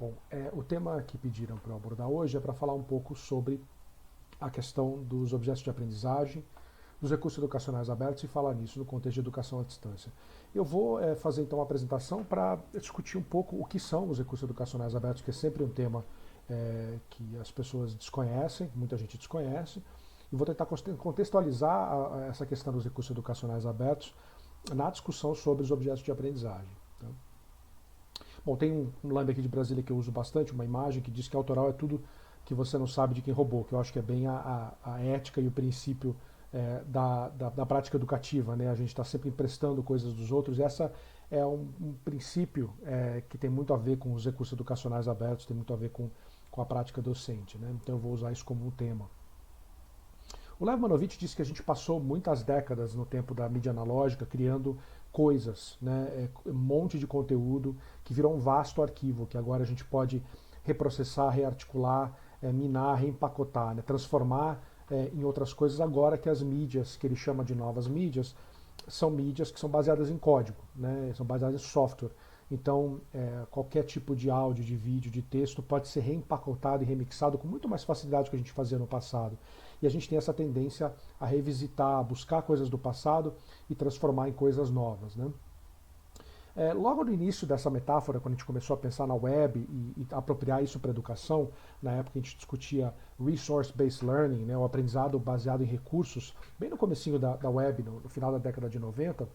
Bom, o tema que pediram para eu abordar hoje é para falar um pouco sobre a questão dos objetos de aprendizagem, dos recursos educacionais abertos e falar nisso no contexto de educação à distância. Eu vou fazer então uma apresentação para discutir um pouco o que são os recursos educacionais abertos, que é sempre um tema que as pessoas desconhecem, muita gente desconhece, e vou tentar contextualizar essa questão dos recursos educacionais abertos na discussão sobre os objetos de aprendizagem. Tá? Bom, tem um lambe aqui de Brasília que eu uso bastante, uma imagem que diz que autoral é tudo que você não sabe de quem roubou, que eu acho que é bem a ética e o princípio da prática educativa, né? A gente está sempre emprestando coisas dos outros, e essa é um princípio que tem muito a ver com os recursos educacionais abertos, tem muito a ver com a prática docente, né? Então eu vou usar isso como um tema. O Lev Manovich disse que a gente passou muitas décadas no tempo da mídia analógica criando coisas, né? Um monte de conteúdo que virou um vasto arquivo, que agora a gente pode reprocessar, rearticular, minar, reempacotar, né? Transformar em outras coisas, agora que as mídias, que ele chama de novas mídias, são mídias que são baseadas em código, né? São baseadas em software. Então, qualquer tipo de áudio, de vídeo, de texto pode ser reempacotado e remixado com muito mais facilidade do que a gente fazia no passado. E a gente tem essa tendência a revisitar, a buscar coisas do passado e transformar em coisas novas, né? Logo no início dessa metáfora, quando a gente começou a pensar na web e apropriar isso para a educação, na época a gente discutia Resource-Based Learning, né, o aprendizado baseado em recursos, bem no comecinho da web, no final da década de 90,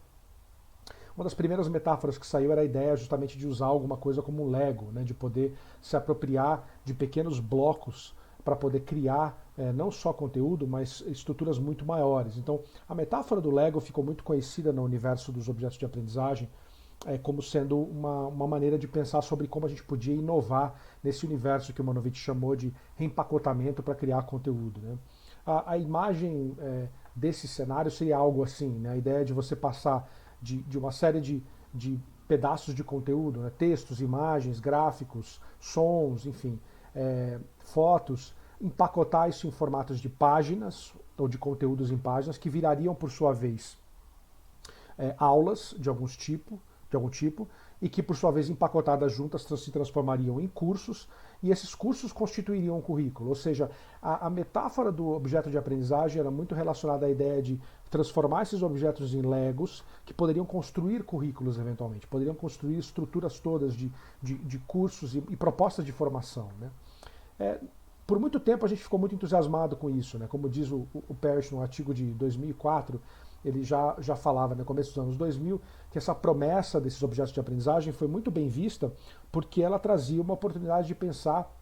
uma das primeiras metáforas que saiu era a ideia justamente de usar alguma coisa como um Lego, né, de poder se apropriar de pequenos blocos para poder criar não só conteúdo, mas estruturas muito maiores. Então, a metáfora do Lego ficou muito conhecida no universo dos objetos de aprendizagem, como sendo uma maneira de pensar sobre como a gente podia inovar nesse universo que o Manovich chamou de reempacotamento para criar conteúdo, né? A imagem desse cenário seria algo assim, né? A ideia de você passar de uma série de pedaços de conteúdo, né? Textos, imagens, gráficos, sons, enfim, fotos, empacotar isso em formatos de páginas ou de conteúdos em páginas que virariam, por sua vez, aulas de algum tipo, e que, por sua vez, empacotadas juntas, se transformariam em cursos, e esses cursos constituiriam um currículo. Ou seja, a metáfora do objeto de aprendizagem era muito relacionada à ideia de transformar esses objetos em legos que poderiam construir currículos eventualmente, poderiam construir estruturas todas de cursos e propostas de formação, né? Por muito tempo a gente ficou muito entusiasmado com isso, né? Como diz o Parrish no artigo de 2004, ele já falava no começo dos anos 2000 que essa promessa desses objetos de aprendizagem foi muito bem vista porque ela trazia uma oportunidade de pensar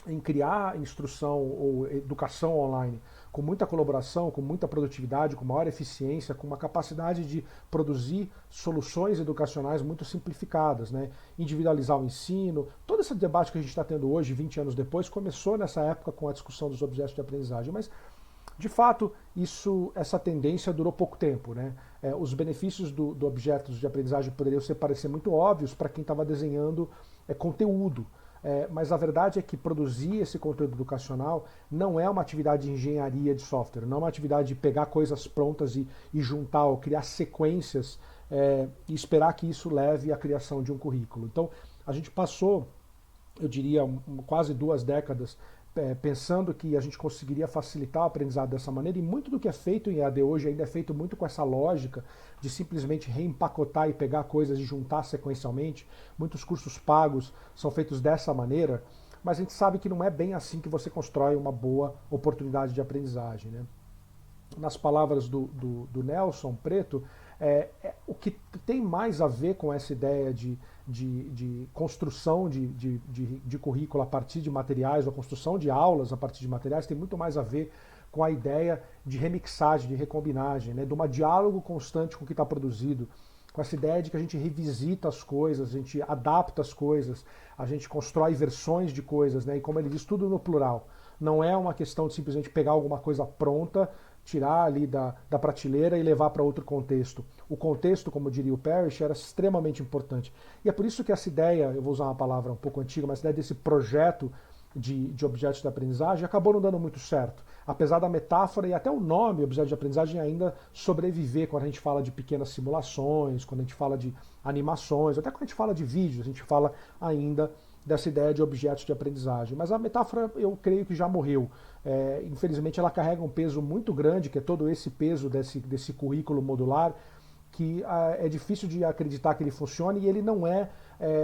em criar instrução ou educação online com muita colaboração, com muita produtividade, com maior eficiência, com uma capacidade de produzir soluções educacionais muito simplificadas, né? Individualizar o ensino. Todo esse debate que a gente está tendo hoje, 20 anos depois, começou nessa época com a discussão dos objetos de aprendizagem, mas de fato, essa tendência durou pouco tempo, né? Os benefícios do objeto de aprendizagem poderiam parecer muito óbvios para quem estava desenhando conteúdo, mas a verdade é que produzir esse conteúdo educacional não é uma atividade de engenharia de software, não é uma atividade de pegar coisas prontas e juntar ou criar sequências e esperar que isso leve à criação de um currículo. Então, a gente passou, eu diria, quase 2 décadas pensando que a gente conseguiria facilitar o aprendizado dessa maneira, e muito do que é feito em EAD hoje ainda é feito muito com essa lógica de simplesmente reempacotar e pegar coisas e juntar sequencialmente. Muitos cursos pagos são feitos dessa maneira, mas a gente sabe que não é bem assim que você constrói uma boa oportunidade de aprendizagem, né? Nas palavras do Nelson Preto, o que tem mais a ver com essa ideia de construção de currículo a partir de materiais, ou construção de aulas a partir de materiais, tem muito mais a ver com a ideia de remixagem, de recombinagem, né, de um diálogo constante com o que está produzido, com essa ideia de que a gente revisita as coisas, a gente adapta as coisas, a gente constrói versões de coisas, né, e como ele diz, tudo no plural. Não é uma questão de simplesmente pegar alguma coisa pronta, tirar ali da prateleira e levar para outro contexto. O contexto, como diria o Parrish, era extremamente importante. E é por isso que essa ideia, eu vou usar uma palavra um pouco antiga, mas a ideia desse projeto de objetos de aprendizagem acabou não dando muito certo. Apesar da metáfora e até o nome objeto de aprendizagem ainda sobreviver quando a gente fala de pequenas simulações, quando a gente fala de animações, até quando a gente fala de vídeos, a gente fala ainda dessa ideia de objetos de aprendizagem. Mas a metáfora eu creio que já morreu. Infelizmente ela carrega um peso muito grande, que é todo esse peso desse currículo modular, que é difícil de acreditar que ele funcione, e ele não é,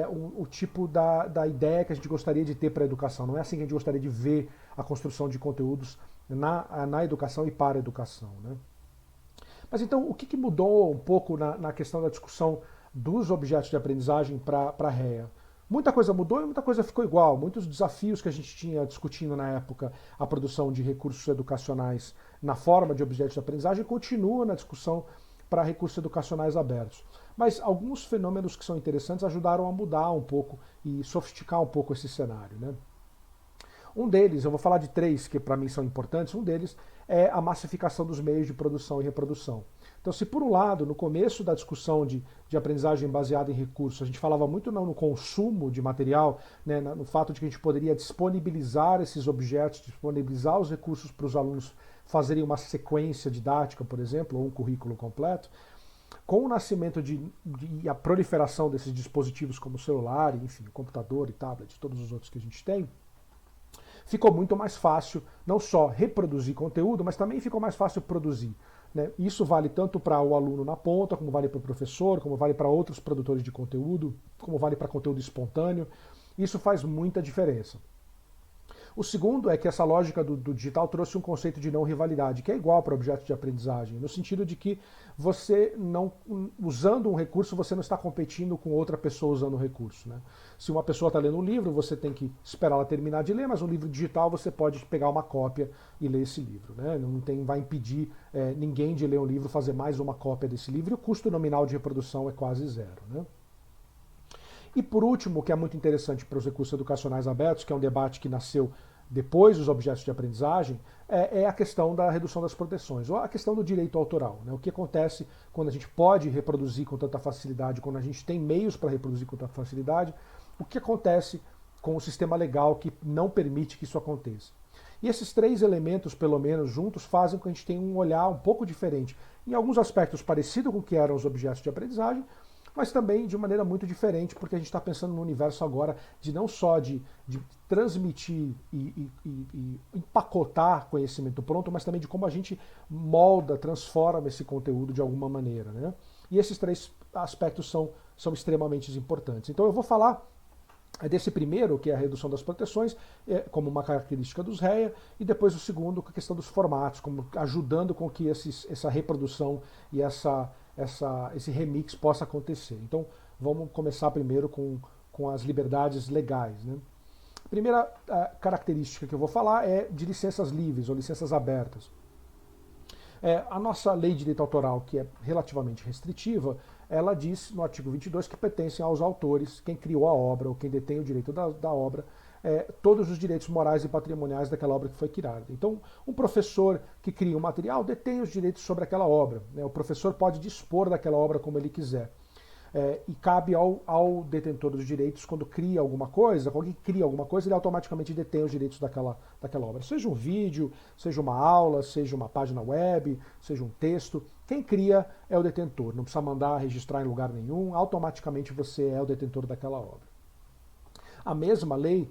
o tipo da ideia que a gente gostaria de ter para a educação. Não é assim que a gente gostaria de ver a construção de conteúdos na educação e para a educação, né? Mas então, o que mudou um pouco na questão da discussão dos objetos de aprendizagem para a REA? Muita coisa mudou e muita coisa ficou igual. Muitos desafios que a gente tinha discutindo na época a produção de recursos educacionais na forma de objetos de aprendizagem continua na discussão para recursos educacionais abertos. Mas alguns fenômenos que são interessantes ajudaram a mudar um pouco e sofisticar um pouco esse cenário, né? Um deles, eu vou falar de três que para mim são importantes, um deles é a massificação dos meios de produção e reprodução. Então, se por um lado, no começo da discussão de aprendizagem baseada em recursos, a gente falava muito no consumo de material, né, no fato de que a gente poderia disponibilizar esses objetos, disponibilizar os recursos para os alunos fazerem uma sequência didática, por exemplo, ou um currículo completo, com o nascimento e a proliferação desses dispositivos como o celular, enfim, computador e tablet, todos os outros que a gente tem, ficou muito mais fácil não só reproduzir conteúdo, mas também ficou mais fácil produzir, né? Isso vale tanto para o aluno na ponta, como vale para o professor, como vale para outros produtores de conteúdo, como vale para conteúdo espontâneo. Isso faz muita diferença. O segundo é que essa lógica do digital trouxe um conceito de não rivalidade, que é igual para objetos de aprendizagem, no sentido de que você não, usando um recurso, você não está competindo com outra pessoa usando o recurso, né? Se uma pessoa está lendo um livro, você tem que esperar ela terminar de ler, mas um livro digital você pode pegar uma cópia e ler esse livro, né? Não vai impedir ninguém de ler um livro, fazer mais uma cópia desse livro, e o custo nominal de reprodução é quase zero, né? E por último, o que é muito interessante para os recursos educacionais abertos, que é um debate que nasceu depois dos objetos de aprendizagem, é a questão da redução das proteções, ou a questão do direito autoral, né? O que acontece quando a gente pode reproduzir com tanta facilidade, quando a gente tem meios para reproduzir com tanta facilidade, o que acontece com o sistema legal que não permite que isso aconteça. E esses três elementos, pelo menos, juntos, fazem com que a gente tenha um olhar um pouco diferente, em alguns aspectos parecido com o que eram os objetos de aprendizagem, mas também de maneira muito diferente, porque a gente está pensando no universo agora de não só de transmitir e empacotar conhecimento pronto, mas também de como a gente molda, transforma esse conteúdo de alguma maneira, né? E esses três aspectos são extremamente importantes. Então eu vou falar desse primeiro, que é a redução das proteções, como uma característica dos REA, e depois o segundo, com a questão dos formatos, como ajudando com que essa reprodução e esse remix possa acontecer. Então vamos começar primeiro com as liberdades legais, né? A primeira característica que eu vou falar é de licenças livres ou licenças abertas. A nossa lei de direito autoral, que é relativamente restritiva, ela diz no artigo 22 que pertencem aos autores, quem criou a obra ou quem detém o direito da obra, todos os direitos morais e patrimoniais daquela obra que foi criada. Então, um professor que cria um material detém os direitos sobre aquela obra, né? O professor pode dispor daquela obra como ele quiser. E cabe ao detentor dos direitos, quando cria alguma coisa, quando alguém cria alguma coisa, ele automaticamente detém os direitos daquela obra. Seja um vídeo, seja uma aula, seja uma página web, seja um texto. Quem cria é o detentor, não precisa mandar registrar em lugar nenhum, automaticamente você é o detentor daquela obra. A mesma lei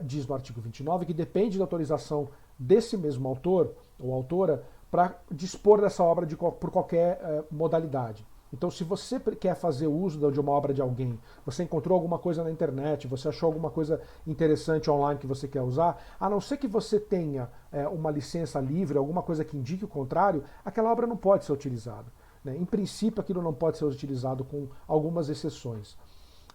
diz no artigo 29 que depende da autorização desse mesmo autor ou autora para dispor dessa obra por qualquer modalidade. Então, se você quer fazer uso de uma obra de alguém, você encontrou alguma coisa na internet, você achou alguma coisa interessante online que você quer usar, a não ser que você tenha uma licença livre, alguma coisa que indique o contrário, aquela obra não pode ser utilizada, né? Em princípio, aquilo não pode ser utilizado, com algumas exceções.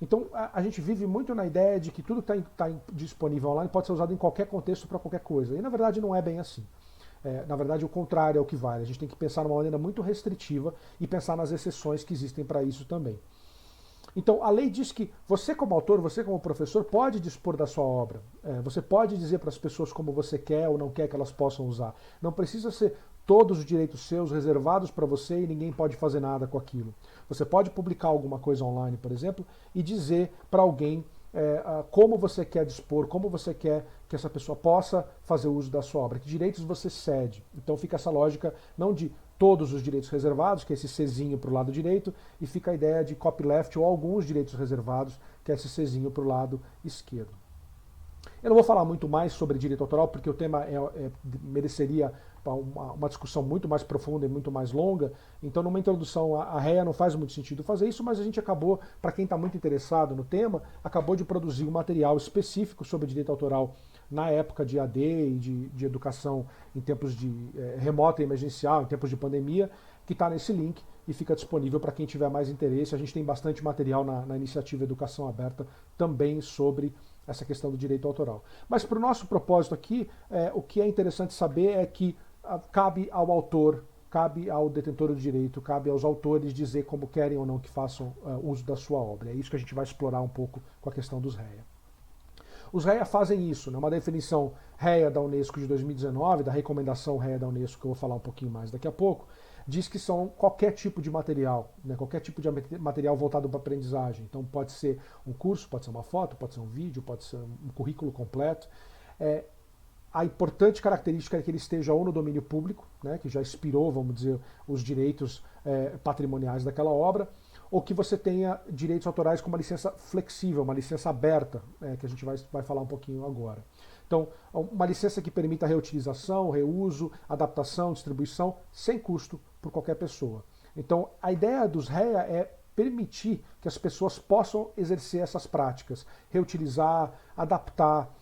Então, a gente vive muito na ideia de que tudo que está disponível online pode ser usado em qualquer contexto para qualquer coisa. E, na verdade, não é bem assim. Na verdade, o contrário é o que vale. A gente tem que pensar de uma maneira muito restritiva e pensar nas exceções que existem para isso também. Então, a lei diz que você como autor, você como professor, pode dispor da sua obra. Você pode dizer para as pessoas como você quer ou não quer que elas possam usar. Não precisa ser todos os direitos seus reservados para você e ninguém pode fazer nada com aquilo. Você pode publicar alguma coisa online, por exemplo, e dizer para alguém como você quer dispor, como você quer que essa pessoa possa fazer uso da sua obra, que direitos você cede. Então fica essa lógica não de todos os direitos reservados, que é esse Czinho para o lado direito, e fica a ideia de copyleft ou alguns direitos reservados, que é esse Czinho para o lado esquerdo. Eu não vou falar muito mais sobre direito autoral, porque o tema mereceria uma discussão muito mais profunda e muito mais longa. Então, numa introdução à REA não faz muito sentido fazer isso, mas a gente acabou, para quem está muito interessado no tema, acabou de produzir um material específico sobre direito autoral na época de AD e de educação em tempos de remota e emergencial, em tempos de pandemia, que está nesse link e fica disponível para quem tiver mais interesse. A gente tem bastante material na iniciativa Educação Aberta também sobre essa questão do direito autoral. Mas para o nosso propósito aqui, o que é interessante saber é que cabe ao autor, cabe ao detentor do direito, cabe aos autores dizer como querem ou não que façam uso da sua obra. É isso que a gente vai explorar um pouco com a questão dos REA. Os REA fazem isso, né? Uma definição REA da Unesco de 2019, da recomendação REA da Unesco, que eu vou falar um pouquinho mais daqui a pouco, diz que são qualquer tipo de material, né? Qualquer tipo de material voltado para aprendizagem. Então pode ser um curso, pode ser uma foto, pode ser um vídeo, pode ser um currículo completo. A importante característica é que ele esteja ou no domínio público, né, que já expirou, vamos dizer, os direitos patrimoniais daquela obra, ou que você tenha direitos autorais com uma licença flexível, uma licença aberta, que a gente vai falar um pouquinho agora. Então, uma licença que permita reutilização, reuso, adaptação, distribuição, sem custo por qualquer pessoa. Então, a ideia dos REA é permitir que as pessoas possam exercer essas práticas, reutilizar, adaptar,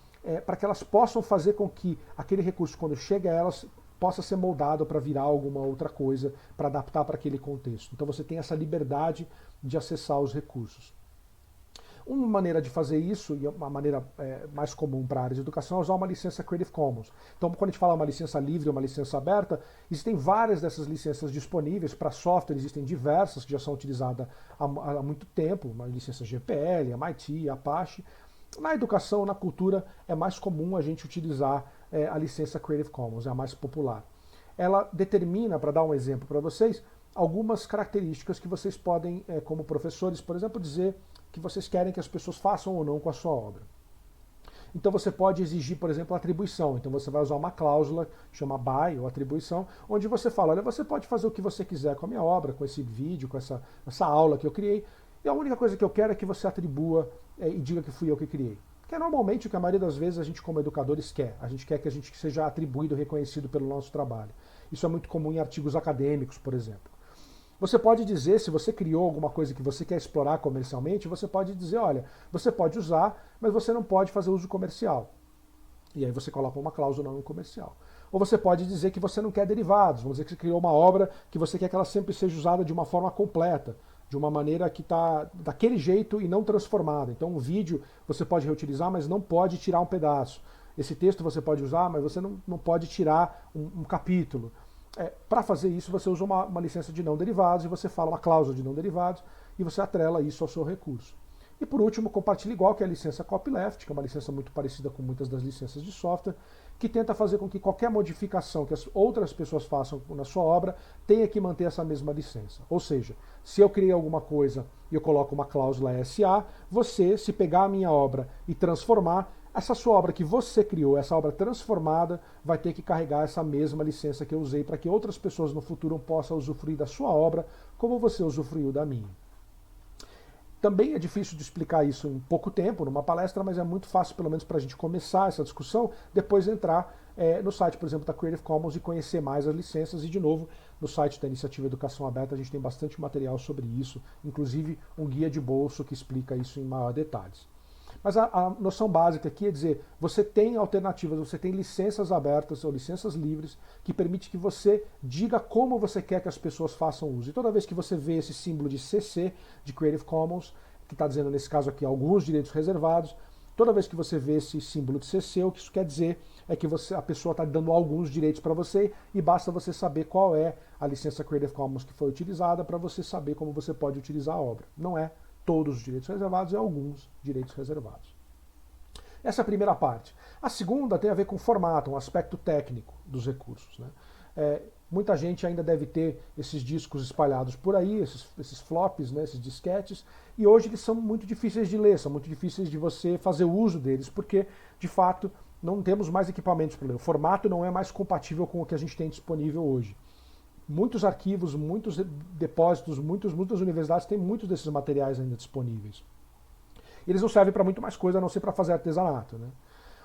para que elas possam fazer com que aquele recurso, quando chega a elas, possa ser moldado para virar alguma outra coisa, para adaptar para aquele contexto. Então você tem essa liberdade de acessar os recursos. Uma maneira de fazer isso, e uma maneira mais comum para a área de educação, é usar uma licença Creative Commons. Então, quando a gente fala uma licença livre ou uma licença aberta, existem várias dessas licenças disponíveis. Para software existem diversas que já são utilizadas há muito tempo, uma licença GPL, MIT, Apache. Na educação, na cultura, é mais comum a gente utilizar a licença Creative Commons, é a mais popular. Ela determina, para dar um exemplo para vocês, algumas características que vocês podem, como professores, por exemplo, dizer que vocês querem que as pessoas façam ou não com a sua obra. Então você pode exigir, por exemplo, atribuição. Então você vai usar uma cláusula, chama by, ou atribuição, onde você fala, olha, você pode fazer o que você quiser com a minha obra, com esse vídeo, com essa aula que eu criei, e a única coisa que eu quero é que você atribua e diga que fui eu que criei. Que é normalmente o que a maioria das vezes a gente como educadores quer. A gente quer que a gente seja atribuído, reconhecido pelo nosso trabalho. Isso é muito comum em artigos acadêmicos, por exemplo. Você pode dizer, se você criou alguma coisa que você quer explorar comercialmente, você pode dizer, olha, você pode usar, mas você não pode fazer uso comercial. E aí você coloca uma cláusula não comercial. Ou você pode dizer que você não quer derivados. Vamos dizer que você criou uma obra que você quer que ela sempre seja usada de uma forma completa, de uma maneira que está daquele jeito e não transformada. Então um vídeo você pode reutilizar, mas não pode tirar um pedaço. Esse texto você pode usar, mas você não pode tirar um capítulo. Para fazer isso, você usa uma licença de não derivados e você fala uma cláusula de não derivados e você atrela isso ao seu recurso. E por último, compartilha igual, que é a licença copyleft, que é uma licença muito parecida com muitas das licenças de software, que tenta fazer com que qualquer modificação que as outras pessoas façam na sua obra tenha que manter essa mesma licença. Ou seja, se eu criei alguma coisa e eu coloco uma cláusula SA, você, se pegar a minha obra e transformar, essa sua obra que você criou, essa obra transformada, vai ter que carregar essa mesma licença que eu usei para que outras pessoas no futuro possam usufruir da sua obra como você usufruiu da minha. Também é difícil de explicar isso em pouco tempo, numa palestra, mas é muito fácil, pelo menos para a gente começar essa discussão, depois entrar no site, por exemplo, da Creative Commons e conhecer mais as licenças. E, de novo, no site da Iniciativa Educação Aberta a gente tem bastante material sobre isso, inclusive um guia de bolso que explica isso em maior detalhes. Mas a noção básica aqui é dizer, você tem alternativas, você tem licenças abertas ou licenças livres que permite que você diga como você quer que as pessoas façam uso. E toda vez que você vê esse símbolo de CC, de Creative Commons, que está dizendo nesse caso aqui alguns direitos reservados, toda vez que você vê esse símbolo de CC, o que isso quer dizer é que a pessoa está dando alguns direitos para você e basta você saber qual é a licença Creative Commons que foi utilizada para você saber como você pode utilizar a obra. Não é todos os direitos reservados e alguns direitos reservados. Essa é a primeira parte. A segunda tem a ver com o formato, um aspecto técnico dos recursos, né? Muita gente ainda deve ter esses discos espalhados por aí, esses flops, né, esses disquetes, e hoje eles são muito difíceis de ler, são muito difíceis de você fazer uso deles, porque, de fato, não temos mais equipamentos para ler. O formato não é mais compatível com o que a gente tem disponível hoje. Muitos arquivos, muitos depósitos, muitas universidades têm muitos desses materiais ainda disponíveis. Eles não servem para muito mais coisa a não ser para fazer artesanato, né?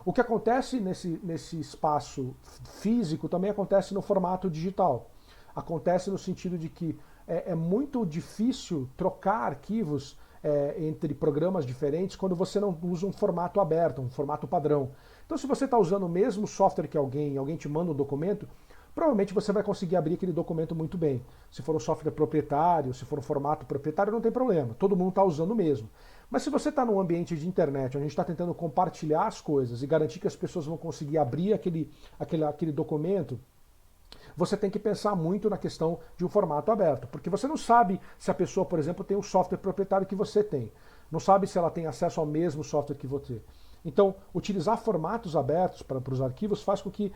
O que acontece nesse espaço físico também acontece no formato digital. Acontece no sentido de que é muito difícil trocar arquivos entre programas diferentes quando você não usa um formato aberto, um formato padrão. Então, se você está usando o mesmo software que alguém te manda um documento, provavelmente você vai conseguir abrir aquele documento muito bem. Se for um software proprietário, se for um formato proprietário, não tem problema. Todo mundo está usando o mesmo. Mas se você está num ambiente de internet, onde a gente está tentando compartilhar as coisas e garantir que as pessoas vão conseguir abrir aquele documento, você tem que pensar muito na questão de um formato aberto, porque você não sabe se a pessoa, por exemplo, tem o software proprietário que você tem, não sabe se ela tem acesso ao mesmo software que você. Então, utilizar formatos abertos para os arquivos faz com que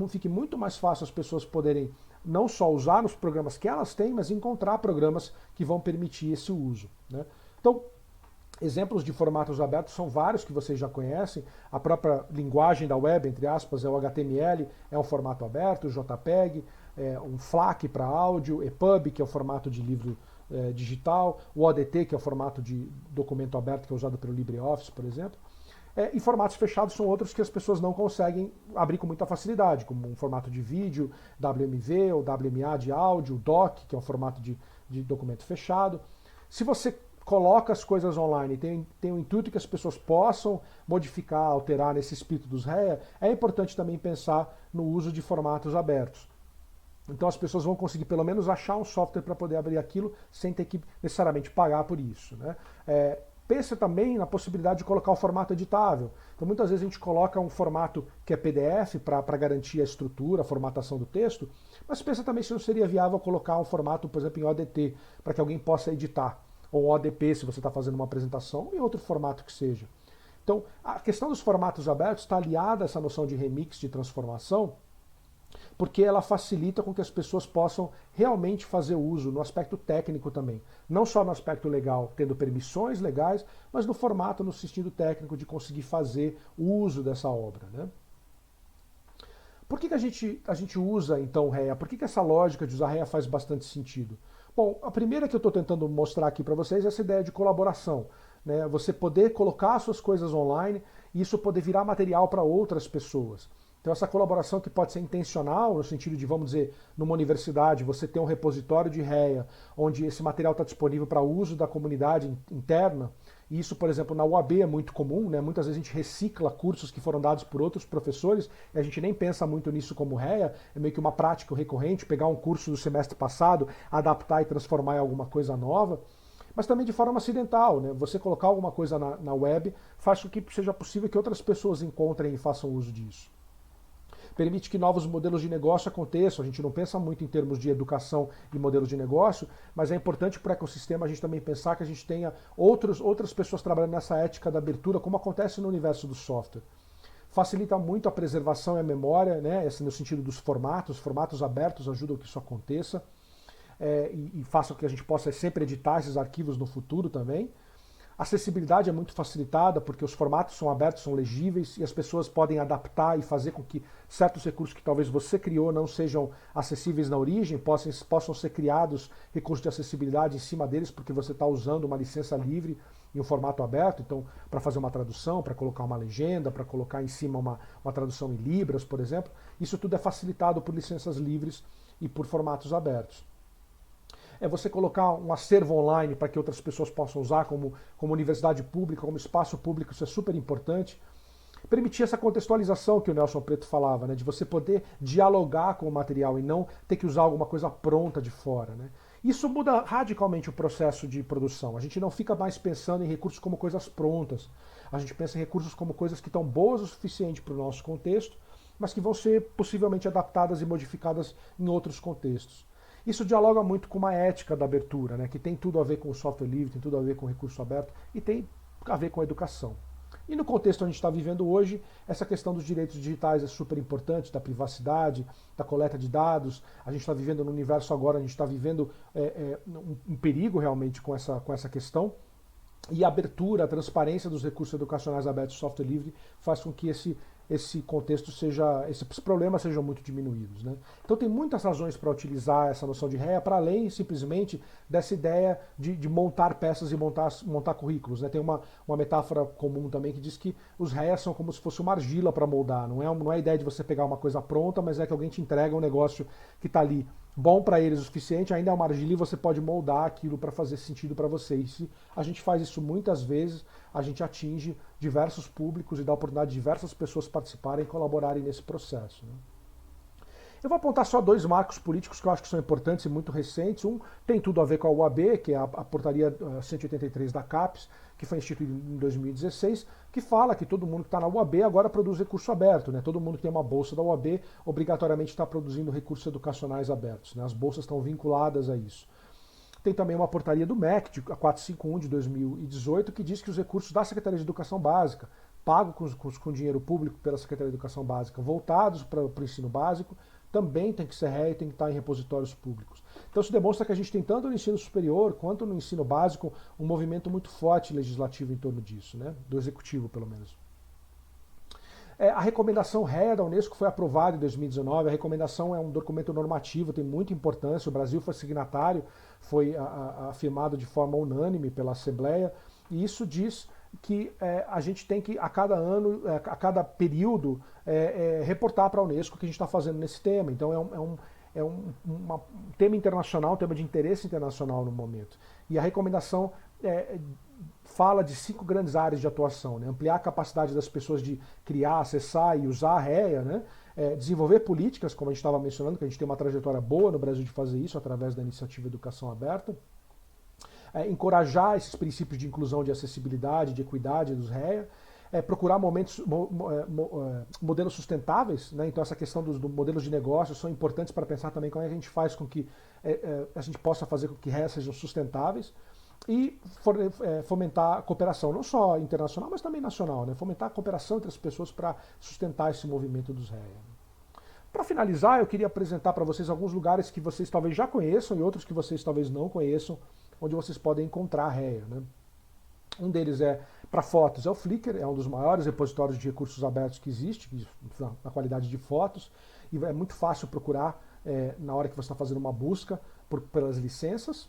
fique muito mais fácil as pessoas poderem não só usar os programas que elas têm, mas encontrar programas que vão permitir esse uso, né? Então, exemplos de formatos abertos são vários que vocês já conhecem. A própria linguagem da web, entre aspas, é o HTML, é um formato aberto, o JPEG, um FLAC para áudio, EPUB, que é o formato de livro digital, o ODT, que é o formato de documento aberto que é usado pelo LibreOffice, por exemplo. E formatos fechados são outros que as pessoas não conseguem abrir com muita facilidade, como um formato de vídeo, WMV ou WMA de áudio, DOC, que é um formato de documento fechado. Se você coloca as coisas online, tem o intuito que as pessoas possam modificar, alterar nesse espírito dos REA, é importante também pensar no uso de formatos abertos. Então as pessoas vão conseguir pelo menos achar um software para poder abrir aquilo sem ter que necessariamente pagar por isso, né? Pensa também na possibilidade de colocar o formato editável. Então muitas vezes a gente coloca um formato que é PDF para garantir a estrutura, a formatação do texto, mas pensa também se não seria viável colocar um formato, por exemplo, em ODT, para que alguém possa editar, ou ODP se você está fazendo uma apresentação, em outro formato que seja. Então a questão dos formatos abertos está aliada a essa noção de remix, de transformação, porque ela facilita com que as pessoas possam realmente fazer uso no aspecto técnico também. Não só no aspecto legal, tendo permissões legais, mas no formato, no sentido técnico de conseguir fazer uso dessa obra, né? Por que a gente usa, então, REA? Por que essa lógica de usar REA faz bastante sentido? Bom, a primeira que eu estou tentando mostrar aqui para vocês é essa ideia de colaboração, né? Você poder colocar suas coisas online e isso poder virar material para outras pessoas. Então essa colaboração que pode ser intencional, no sentido de, vamos dizer, numa universidade, você ter um repositório de REA, onde esse material está disponível para uso da comunidade interna, e isso, por exemplo, na UAB é muito comum, né? Muitas vezes a gente recicla cursos que foram dados por outros professores, e a gente nem pensa muito nisso como REA, é meio que uma prática recorrente, pegar um curso do semestre passado, adaptar e transformar em alguma coisa nova, mas também de forma acidental, né? Você colocar alguma coisa na web faz com que seja possível que outras pessoas encontrem e façam uso disso. Permite que novos modelos de negócio aconteçam. A gente não pensa muito em termos de educação e modelos de negócio, mas é importante para o ecossistema a gente também pensar que a gente tenha outras pessoas trabalhando nessa ética da abertura, como acontece no universo do software. Facilita muito a preservação e a memória, né? Esse no sentido dos formatos abertos ajudam que isso aconteça e façam que a gente possa sempre editar esses arquivos no futuro também. A acessibilidade é muito facilitada porque os formatos são abertos, são legíveis e as pessoas podem adaptar e fazer com que certos recursos que talvez você criou não sejam acessíveis na origem, possam ser criados recursos de acessibilidade em cima deles porque você está usando uma licença livre em um formato aberto, então para fazer uma tradução, para colocar uma legenda, para colocar em cima uma tradução em Libras, por exemplo, isso tudo é facilitado por licenças livres e por formatos abertos. É você colocar um acervo online para que outras pessoas possam usar como universidade pública, como espaço público, isso é super importante. Permitir essa contextualização que o Nelson Preto falava, né, de você poder dialogar com o material e não ter que usar alguma coisa pronta de fora, né. Isso muda radicalmente o processo de produção. A gente não fica mais pensando em recursos como coisas prontas. A gente pensa em recursos como coisas que estão boas o suficiente para o nosso contexto, mas que vão ser possivelmente adaptadas e modificadas em outros contextos. Isso dialoga muito com uma ética da abertura, né, que tem tudo a ver com o software livre, tem tudo a ver com o recurso aberto e tem a ver com a educação. E no contexto onde a gente está vivendo hoje, essa questão dos direitos digitais é super importante, da privacidade, da coleta de dados. A gente está vivendo no universo agora, a gente está vivendo um perigo realmente com essa questão. E a abertura, a transparência dos recursos educacionais abertos de software livre faz com que esse contexto seja, esses problemas sejam muito diminuídos, né? Então tem muitas razões para utilizar essa noção de REA, para além simplesmente dessa ideia de montar peças e montar currículos, né? Tem uma metáfora comum também que diz que os REAs são como se fosse uma argila para moldar, não é a ideia de você pegar uma coisa pronta, mas é que alguém te entrega um negócio que está ali bom para eles o suficiente, ainda é uma argila e você pode moldar aquilo para fazer sentido para você. E se a gente faz isso muitas vezes, a gente atinge diversos públicos e dá a oportunidade de diversas pessoas participarem e colaborarem nesse processo, né? Eu vou apontar só dois marcos políticos que eu acho que são importantes e muito recentes. Um tem tudo a ver com a UAB, que é a portaria 183 da CAPES, que foi instituída em 2016, que fala que todo mundo que está na UAB agora produz recurso aberto, né? Todo mundo que tem uma bolsa da UAB obrigatoriamente está produzindo recursos educacionais abertos, né? As bolsas estão vinculadas a isso. Tem também uma portaria do MEC, a 451 de 2018, que diz que os recursos da Secretaria de Educação Básica, pagos com dinheiro público pela Secretaria de Educação Básica, voltados para o ensino básico, também tem que ser REA e tem que estar em repositórios públicos. Então isso demonstra que a gente tem tanto no ensino superior quanto no ensino básico um movimento muito forte legislativo em torno disso, né? Do executivo pelo menos. A recomendação REA da Unesco foi aprovada em 2019, a recomendação é um documento normativo, tem muita importância, o Brasil foi signatário, foi afirmado de forma unânime pela Assembleia, e isso diz que a gente tem que, a cada ano, a cada período, reportar para a Unesco o que a gente está fazendo nesse tema. Então é um tema internacional, um tema de interesse internacional no momento. E a recomendação fala de 5 grandes áreas de atuação, né? Ampliar a capacidade das pessoas de criar, acessar e usar a REA, né? Desenvolver políticas, como a gente estava mencionando, que a gente tem uma trajetória boa no Brasil de fazer isso através da iniciativa Educação Aberta. Encorajar esses princípios de inclusão, de acessibilidade, de equidade dos REA, procurar modelos sustentáveis, né? Então essa questão dos modelos de negócio são importantes para pensar também como é que a gente faz com que a gente possa fazer com que REA sejam sustentáveis e fomentar a cooperação, não só internacional, mas também nacional, né? Fomentar a cooperação entre as pessoas para sustentar esse movimento dos REA. Para finalizar, eu queria apresentar para vocês alguns lugares que vocês talvez já conheçam e outros que vocês talvez não conheçam, onde vocês podem encontrar a REA, né? Um deles para fotos, é o Flickr, é um dos maiores repositórios de recursos abertos que existe, na qualidade de fotos, e é muito fácil procurar na hora que você está fazendo uma busca pelas licenças.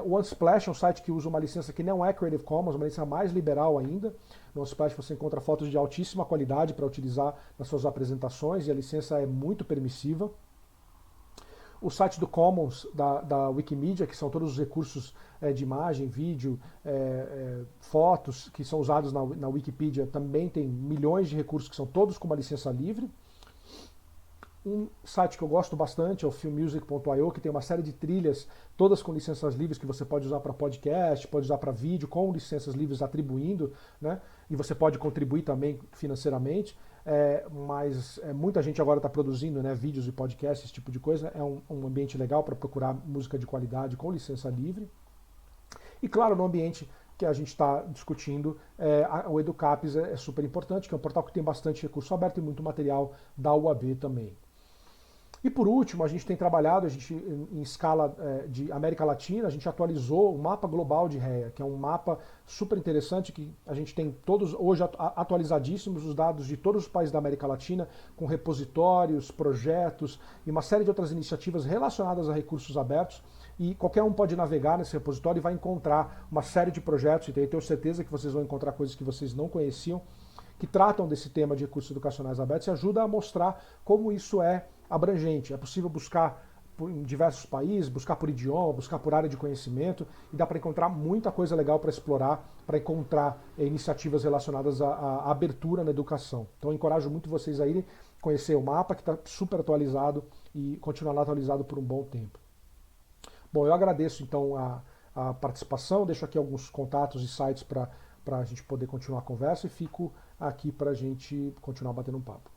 O Unsplash é um site que usa uma licença que não é Creative Commons, uma licença mais liberal ainda. No Unsplash você encontra fotos de altíssima qualidade para utilizar nas suas apresentações e a licença é muito permissiva. O site do Commons, da Wikimedia, que são todos os recursos de imagem, vídeo, fotos que são usados na Wikipedia, também tem milhões de recursos que são todos com uma licença livre. Um site que eu gosto bastante é o filmmusic.io, que tem uma série de trilhas, todas com licenças livres que você pode usar para podcast, pode usar para vídeo, com licenças livres atribuindo, né? E você pode contribuir também financeiramente. Mas muita gente agora está produzindo, né, vídeos e podcasts, esse tipo de coisa. É um ambiente legal para procurar música de qualidade com licença livre. E claro, no ambiente que a gente está discutindo, o Educapes é super importante, que é um portal que tem bastante recurso aberto e muito material da UAB também. E por último, a gente tem trabalhado, em escala de América Latina, a gente atualizou o mapa global de REA, que é um mapa super interessante, que a gente tem todos hoje atualizadíssimos, os dados de todos os países da América Latina, com repositórios, projetos e uma série de outras iniciativas relacionadas a recursos abertos. E qualquer um pode navegar nesse repositório e vai encontrar uma série de projetos, e eu tenho certeza que vocês vão encontrar coisas que vocês não conheciam, que tratam desse tema de recursos educacionais abertos e ajuda a mostrar como isso é abrangente. É possível buscar em diversos países, buscar por idioma, buscar por área de conhecimento, e dá para encontrar muita coisa legal para explorar, para encontrar iniciativas relacionadas à abertura na educação. Então eu encorajo muito vocês a irem conhecer o mapa, que está super atualizado e continuará atualizado por um bom tempo. Bom, eu agradeço então a participação, deixo aqui alguns contatos e sites para a gente poder continuar a conversa e fico aqui para a gente continuar batendo um papo.